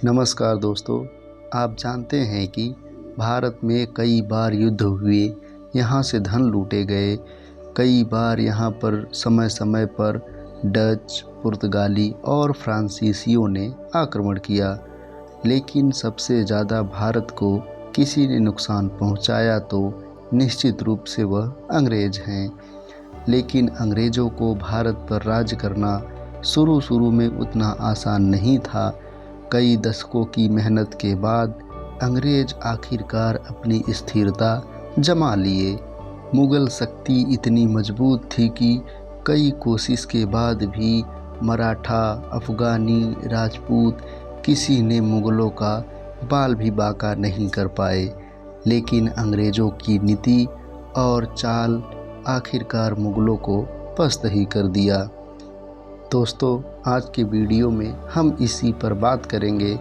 नमस्कार दोस्तों, आप जानते हैं कि भारत में कई बार युद्ध हुए, यहाँ से धन लूटे गए। कई बार यहाँ पर समय समय पर डच, पुर्तगाली और फ्रांसीसियों ने आक्रमण किया, लेकिन सबसे ज़्यादा भारत को किसी ने नुकसान पहुँचाया तो निश्चित रूप से वह अंग्रेज हैं। लेकिन अंग्रेज़ों को भारत पर राज करना शुरू में उतना आसान नहीं था। कई दशकों की मेहनत के बाद अंग्रेज आखिरकार अपनी स्थिरता जमा लिए। मुग़ल शक्ति इतनी मजबूत थी कि कई कोशिश के बाद भी मराठा, अफ़गानी, राजपूत किसी ने मुग़लों का बाल भी बांका नहीं कर पाए। लेकिन अंग्रेज़ों की नीति और चाल आखिरकार मुग़लों को पस्त ही कर दिया। दोस्तों, आज के वीडियो में हम इसी पर बात करेंगे।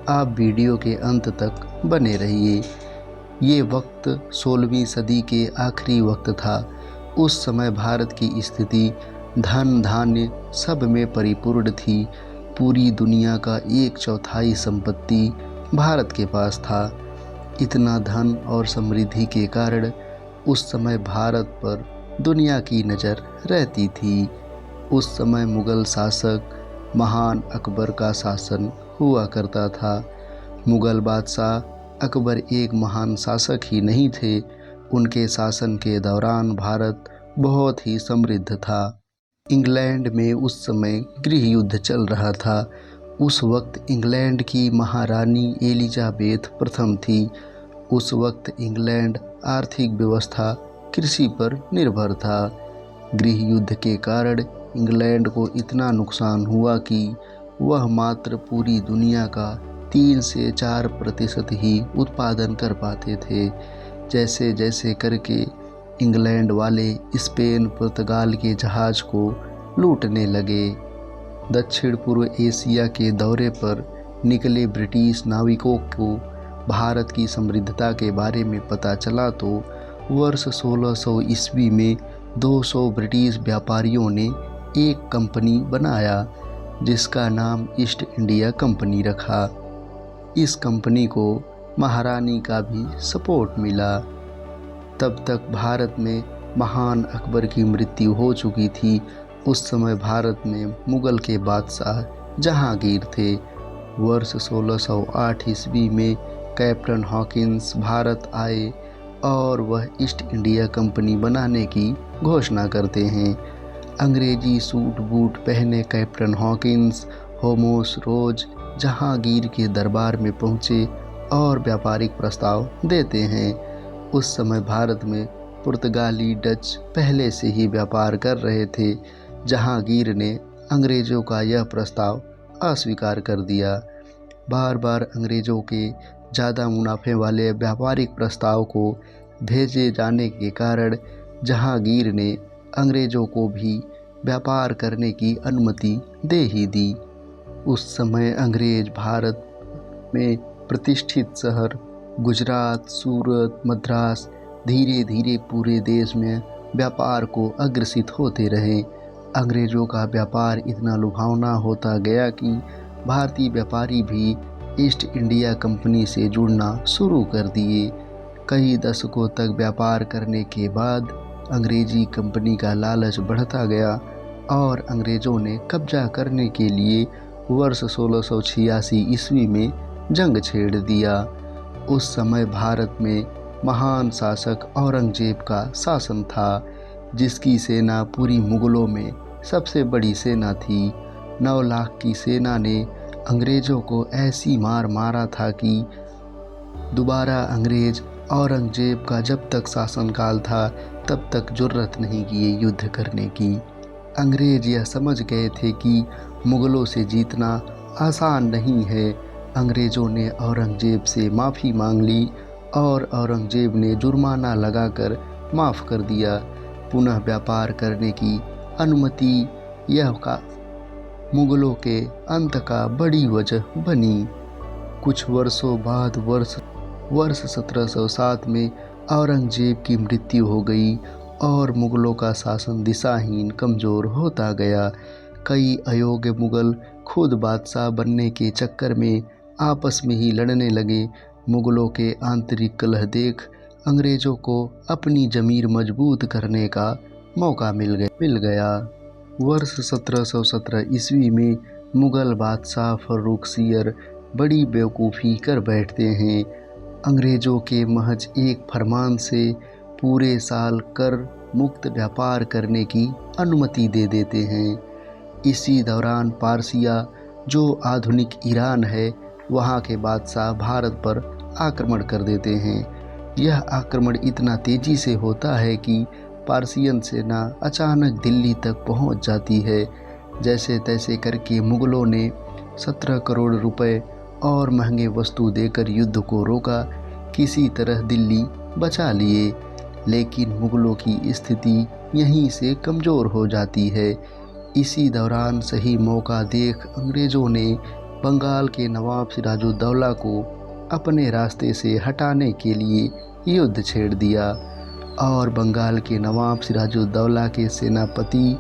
आप वीडियो के अंत तक बने रहिए। ये वक्त 16वीं सदी के आखिरी वक्त था। उस समय भारत की स्थिति धन धान्य सब में परिपूर्ण थी। पूरी दुनिया का 1/4 संपत्ति भारत के पास था। इतना धन और समृद्धि के कारण उस समय भारत पर दुनिया की नज़र रहती थी। उस समय मुग़ल शासक महान अकबर का शासन हुआ करता था। मुग़ल बादशाह अकबर एक महान शासक ही नहीं थे, उनके शासन के दौरान भारत बहुत ही समृद्ध था। इंग्लैंड में उस समय गृह युद्ध चल रहा था। उस वक्त इंग्लैंड की महारानी एलिजाबेथ प्रथम थी। उस वक्त इंग्लैंड आर्थिक व्यवस्था कृषि पर निर्भर था। गृह युद्ध के कारण इंग्लैंड को इतना नुकसान हुआ कि वह मात्र पूरी दुनिया का 3 से 4% ही उत्पादन कर पाते थे। जैसे जैसे करके इंग्लैंड वाले स्पेन, पुर्तगाल के जहाज़ को लूटने लगे। दक्षिण पूर्व एशिया के दौरे पर निकले ब्रिटिश नाविकों को भारत की समृद्धता के बारे में पता चला तो वर्ष 1600 ईस्वी में 200 ब्रिटिश व्यापारियों ने एक कंपनी बनाया जिसका नाम ईस्ट इंडिया कंपनी रखा। इस कंपनी को महारानी का भी सपोर्ट मिला। तब तक भारत में महान अकबर की मृत्यु हो चुकी थी। उस समय भारत में मुग़ल के बादशाह जहांगीर थे। वर्ष 1608 ईस्वी में कैप्टन हॉकिंस भारत आए और वह ईस्ट इंडिया कंपनी बनाने की घोषणा करते हैं। अंग्रेजी सूट बूट पहने कैप्टन हॉकिंस होमोस रोज जहांगीर के दरबार में पहुँचे और व्यापारिक प्रस्ताव देते हैं। उस समय भारत में पुर्तगाली, डच पहले से ही व्यापार कर रहे थे। जहांगीर ने अंग्रेज़ों का यह प्रस्ताव अस्वीकार कर दिया। बार बार अंग्रेज़ों के ज़्यादा मुनाफे वाले व्यापारिक प्रस्ताव को भेजे जाने के कारण जहांगीर ने अंग्रेज़ों को भी व्यापार करने की अनुमति दे ही दी। उस समय अंग्रेज भारत में प्रतिष्ठित शहर गुजरात, सूरत, मद्रास धीरे धीरे पूरे देश में व्यापार को अग्रसित होते रहे। अंग्रेज़ों का व्यापार इतना लुभावना होता गया कि भारतीय व्यापारी भी ईस्ट इंडिया कंपनी से जुड़ना शुरू कर दिए। कई दशकों तक व्यापार करने के बाद अंग्रेजी कंपनी का लालच बढ़ता गया और अंग्रेज़ों ने कब्जा करने के लिए वर्ष 1686 ईस्वी में जंग छेड़ दिया। उस समय भारत में महान शासक औरंगजेब का शासन था, जिसकी सेना पूरी मुग़लों में सबसे बड़ी सेना थी। 9 लाख की सेना ने अंग्रेज़ों को ऐसी मार मारा था कि दोबारा अंग्रेज़ औरंगजेब का जब तक शासनकाल था तब तक जुर्रत नहीं किए युद्ध करने की। अंग्रेज़ यह समझ गए थे कि मुग़लों से जीतना आसान नहीं है। अंग्रेज़ों ने औरंगजेब से माफ़ी मांग ली और औरंगजेब ने जुर्माना लगाकर माफ़ कर दिया। पुनः व्यापार करने की अनुमति यह का मुग़लों के अंत का बड़ी वजह बनी। कुछ वर्षों बाद वर्ष 1707 में औरंगजेब की मृत्यु हो गई और मुग़लों का शासन दिशाहीन कमज़ोर होता गया। कई अयोग्य मुग़ल खुद बादशाह बनने के चक्कर में आपस में ही लड़ने लगे। मुगलों के आंतरिक कलह देख अंग्रेज़ों को अपनी ज़मीर मजबूत करने का मौका मिल गया। वर्ष 1717 ईस्वी में मुग़ल बादशाह फ़र्रुखसियर बड़ी बेवकूफ़ी कर बैठते हैं। अंग्रेज़ों के महज एक फरमान से पूरे साल कर मुक्त व्यापार करने की अनुमति दे देते हैं। इसी दौरान पारसिया, जो आधुनिक ईरान है, वहाँ के बादशाह भारत पर आक्रमण कर देते हैं। यह आक्रमण इतना तेज़ी से होता है कि पारसियन सेना अचानक दिल्ली तक पहुँच जाती है। जैसे तैसे करके मुग़लों ने 17 करोड़ रुपए और महंगे वस्तु देकर युद्ध को रोका। किसी तरह दिल्ली बचा लिए, लेकिन मुग़लों की स्थिति यहीं से कमज़ोर हो जाती है। इसी दौरान सही मौका देख अंग्रेज़ों ने बंगाल के नवाब सिराजुद्दौला को अपने रास्ते से हटाने के लिए युद्ध छेड़ दिया और बंगाल के नवाब सिराजुद्दौला के सेनापति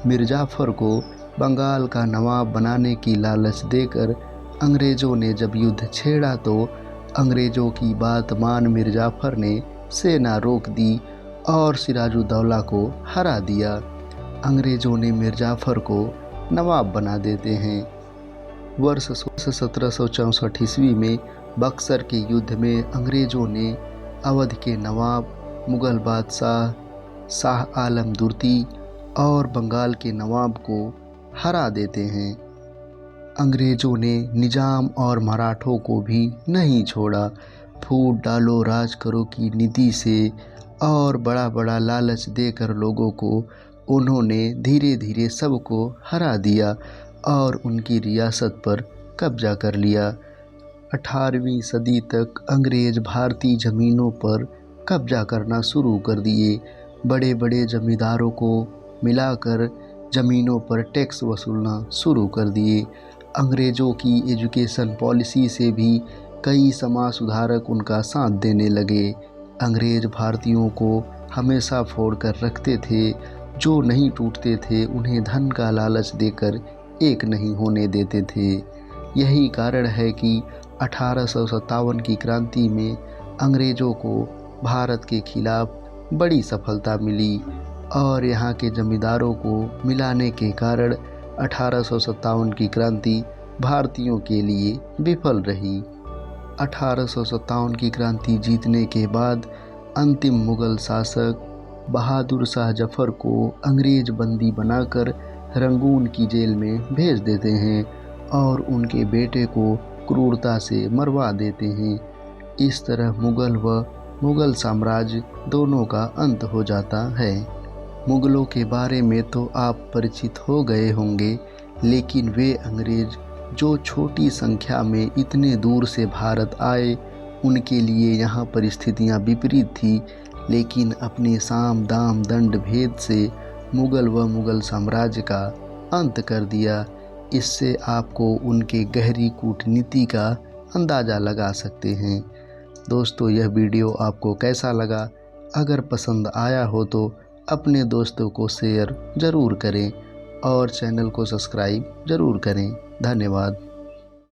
मिर्ज़ाफ़र को बंगाल का नवाब बनाने की लालच देकर अंग्रेज़ों ने जब युद्ध छेड़ा तो अंग्रेज़ों की बात मान मिर्ज़ाफ़र ने सेना रोक दी और सिराजुद्दौला को हरा दिया। अंग्रेज़ों ने मिर्ज़ाफ़र को नवाब बना देते हैं। वर्ष 1764 ईस्वी में बक्सर के युद्ध में अंग्रेज़ों ने अवध के नवाब, मुग़ल बादशाह शाह आलम दुर्ती और बंगाल के नवाब को हरा देते हैं। अंग्रेज़ों ने निज़ाम और मराठों को भी नहीं छोड़ा। फूट डालो राज करो की नीति से और बड़ा बड़ा लालच देकर लोगों को उन्होंने धीरे धीरे सबको हरा दिया और उनकी रियासत पर कब्जा कर लिया। 18वीं सदी तक अंग्रेज़ भारतीय ज़मीनों पर कब्जा करना शुरू कर दिए। बड़े बड़े जमींदारों को मिलाकर ज़मीनों पर टैक्स वसूलना शुरू कर दिए। अंग्रेज़ों की एजुकेशन पॉलिसी से भी कई समाज सुधारक उनका साथ देने लगे। अंग्रेज़ भारतीयों को हमेशा फोड़ कर रखते थे। जो नहीं टूटते थे उन्हें धन का लालच देकर एक नहीं होने देते थे। यही कारण है कि 1857 की क्रांति में अंग्रेज़ों को भारत के खिलाफ बड़ी सफलता मिली और यहाँ के जमींदारों को मिलाने के कारण 1857 की क्रांति भारतीयों के लिए विफल रही। 1857 की क्रांति जीतने के बाद अंतिम मुग़ल शासक बहादुर शाह जफ़र को अंग्रेज़ बंदी बनाकर रंगून की जेल में भेज देते हैं और उनके बेटे को क्रूरता से मरवा देते हैं। इस तरह मुग़ल साम्राज्य दोनों का अंत हो जाता है। मुग़लों के बारे में तो आप परिचित हो गए होंगे, लेकिन वे अंग्रेज़ जो छोटी संख्या में इतने दूर से भारत आए, उनके लिए यहाँ परिस्थितियाँ विपरीत थी, लेकिन अपने साम दाम दंड भेद से मुग़ल साम्राज्य का अंत कर दिया। इससे आपको उनके गहरी कूटनीति का अंदाज़ा लगा सकते हैं। दोस्तों, यह वीडियो आपको कैसा लगा? अगर पसंद आया हो तो अपने दोस्तों को शेयर ज़रूर करें और चैनल को सब्सक्राइब ज़रूर करें। धन्यवाद।